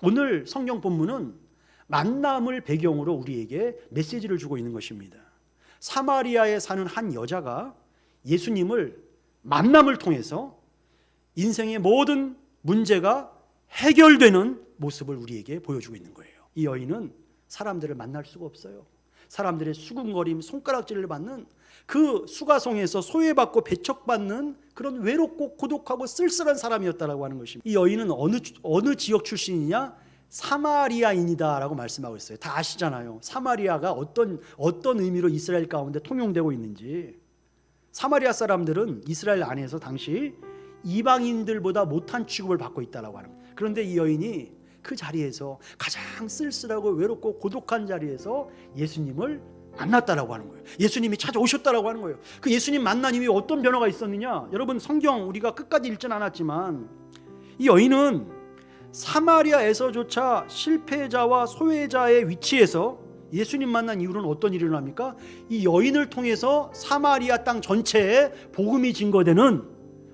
오늘 성경 본문은 만남을 배경으로 우리에게 메시지를 주고 있는 것입니다. 사마리아에 사는 한 여자가 예수님을 만남을 통해서 인생의 모든 문제가 해결되는 모습을 우리에게 보여주고 있는 거예요. 이 여인은 사람들을 만날 수가 없어요. 사람들의 수군거림, 손가락질을 받는 그 수가성에서 소외받고 배척받는 그런 외롭고 고독하고 쓸쓸한 사람이었다라고 하는 것입니다. 이 여인은 어느 지역 출신이냐? 사마리아인이다라고 말씀하고 있어요. 다 아시잖아요. 사마리아가 어떤 의미로 이스라엘 가운데 통용되고 있는지. 사마리아 사람들은 이스라엘 안에서 당시 이방인들보다 못한 취급을 받고 있다라고 하는 거예요. 그런데 이 여인이 그 자리에서 가장 쓸쓸하고 외롭고 고독한 자리에서 예수님을 만났다라고 하는 거예요. 예수님이 찾아오셨다라고 하는 거예요. 그 예수님 만난 이후에 어떤 변화가 있었느냐? 여러분, 성경 우리가 끝까지 읽진 않았지만 이 여인은 사마리아에서조차 실패자와 소외자의 위치에서 예수님 만난 이후로는 어떤 일이 일어납니까? 이 여인을 통해서 사마리아 땅 전체에 복음이 증거되는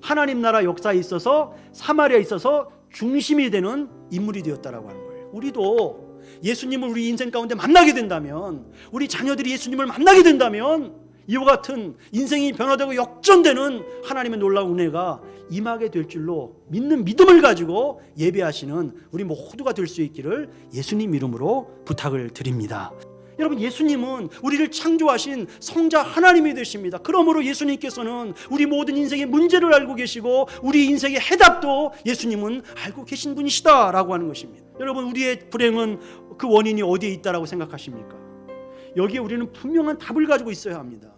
하나님 나라 역사에 있어서 사마리아에 있어서 중심이 되는 인물이 되었다라고 하는 거예요. 우리도 예수님을 우리 인생 가운데 만나게 된다면, 우리 자녀들이 예수님을 만나게 된다면 이와 같은 인생이 변화되고 역전되는 하나님의 놀라운 은혜가 임하게 될 줄로 믿는 믿음을 가지고 예배하시는 우리 모두가 될 수 있기를 예수님 이름으로 부탁을 드립니다. 여러분, 예수님은 우리를 창조하신 성자 하나님이 되십니다. 그러므로 예수님께서는 우리 모든 인생의 문제를 알고 계시고 우리 인생의 해답도 예수님은 알고 계신 분이시다라고 하는 것입니다. 여러분, 우리의 불행은 그 원인이 어디에 있다라고 생각하십니까? 여기에 우리는 분명한 답을 가지고 있어야 합니다.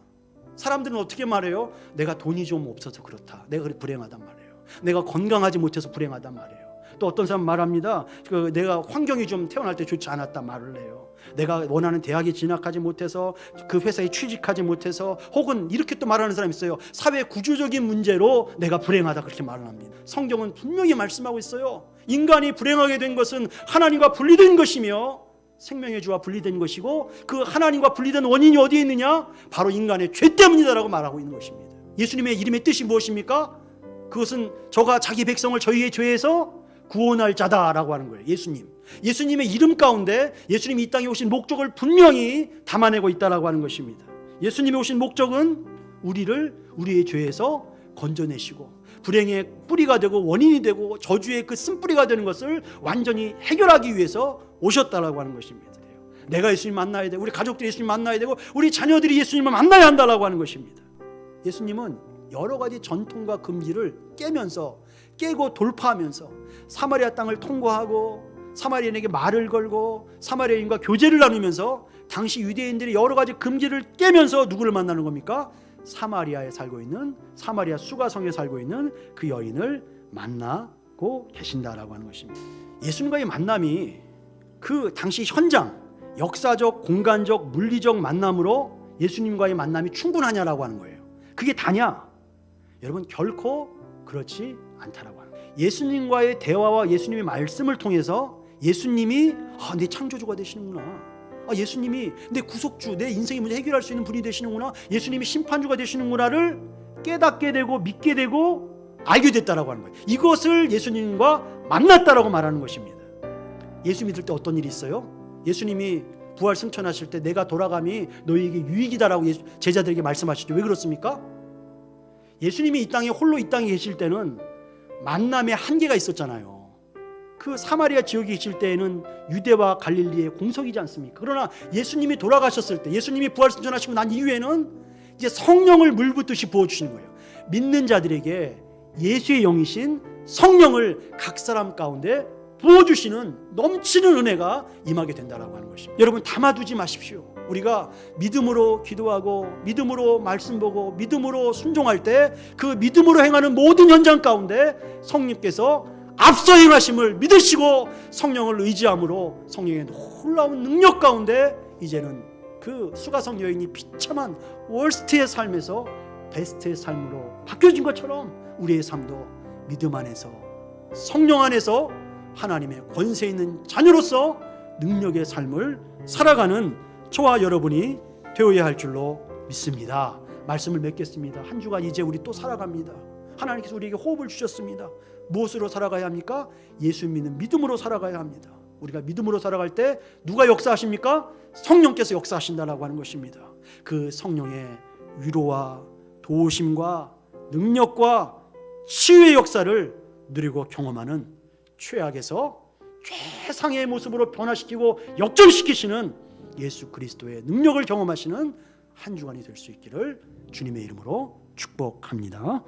사람들은 어떻게 말해요? 내가 돈이 좀 없어서 그렇다. 내가 그래 불행하단 말이에요. 내가 건강하지 못해서 불행하단 말이에요. 또 어떤 사람 말합니다. 내가 환경이 좀 태어날 때 좋지 않았다 말을 해요. 내가 원하는 대학에 진학하지 못해서, 그 회사에 취직하지 못해서, 혹은 이렇게 또 말하는 사람이 있어요. 사회 구조적인 문제로 내가 불행하다, 그렇게 말을 합니다. 성경은 분명히 말씀하고 있어요. 인간이 불행하게 된 것은 하나님과 분리된 것이며 생명의 주와 분리된 것이고, 그 하나님과 분리된 원인이 어디에 있느냐? 바로 인간의 죄 때문이다라고 말하고 있는 것입니다. 예수님의 이름의 뜻이 무엇입니까? 그것은 저가 자기 백성을 저희의 죄에서 구원할 자다라고 하는 거예요. 예수님의 이름 가운데 예수님이 이 땅에 오신 목적을 분명히 담아내고 있다라고 하는 것입니다. 예수님이 오신 목적은 우리를 우리의 죄에서 건져내시고 불행의 뿌리가 되고 원인이 되고 저주의 그 쓴뿌리가 되는 것을 완전히 해결하기 위해서 오셨다라고 하는 것입니다. 내가 예수님 만나야 되고, 우리 가족들이 예수님 만나야 되고, 우리 자녀들이 예수님을 만나야 한다라고 하는 것입니다. 예수님은 여러 가지 전통과 금기를 깨고 돌파하면서 사마리아 땅을 통과하고 사마리아인에게 말을 걸고 사마리아인과 교제를 나누면서 당시 유대인들이 여러 가지 금기를 깨면서 누구를 만나는 겁니까? 사마리아에 살고 있는, 사마리아 수가성에 살고 있는 그 여인을 만나고 계신다라고 하는 것입니다. 예수님과의 만남이 그 당시 현장, 역사적, 공간적, 물리적 만남으로 예수님과의 만남이 충분하냐라고 하는 거예요. 그게 다냐? 여러분, 결코 그렇지 않다라고 하는 거예요. 예수님과의 대화와 예수님의 말씀을 통해서 예수님이 내 창조주가 되시는구나, 예수님이 내 구속주, 내 인생의 문제 해결할 수 있는 분이 되시는구나, 예수님이 심판주가 되시는구나를 깨닫게 되고 믿게 되고 알게 됐다라고 하는 거예요. 이것을 예수님과 만났다라고 말하는 것입니다. 예수 믿을 때 어떤 일이 있어요? 예수님이 부활 승천하실 때 내가 돌아감이 너희에게 유익이다라고 제자들에게 말씀하시죠. 왜 그렇습니까? 예수님이 이 땅에 홀로 이 땅에 계실 때는 만남의 한계가 있었잖아요. 그 사마리아 지역에 계실 때에는 유대와 갈릴리의 공석이지 않습니까? 그러나 예수님이 돌아가셨을 때, 예수님이 부활 승천하시고 난 이후에는 이제 성령을 물붓듯이 부어주시는 거예요. 믿는 자들에게 예수의 영이신 성령을 각 사람 가운데 부어주시는 넘치는 은혜가 임하게 된다라고 하는 것입니다. 여러분, 담아두지 마십시오. 우리가 믿음으로 기도하고 믿음으로 말씀 보고 믿음으로 순종할 때 그 믿음으로 행하는 모든 현장 가운데 성령께서 앞서 행하심을 믿으시고 성령을 의지함으로 성령의 놀라운 능력 가운데 이제는 그 수가성 여인이 비참한 월스트의 삶에서 베스트의 삶으로 바뀌어진 것처럼 우리의 삶도 믿음 안에서, 성령 안에서 하나님의 권세 있는 자녀로서 능력의 삶을 살아가는 저와 여러분이 되어야 할 줄로 믿습니다. 말씀을 맺겠습니다. 한 주간 이제 우리 또 살아갑니다. 하나님께서 우리에게 호흡을 주셨습니다. 무엇으로 살아가야 합니까? 예수 믿는 믿음으로 살아가야 합니다. 우리가 믿음으로 살아갈 때 누가 역사하십니까? 성령께서 역사하신다라고 하는 것입니다. 그 성령의 위로와 도우심과 능력과 치유의 역사를 누리고 경험하는 최악에서 최상의 모습으로 변화시키고 역전시키시는 예수 그리스도의 능력을 경험하시는 한 주간이 될 수 있기를 주님의 이름으로 축복합니다.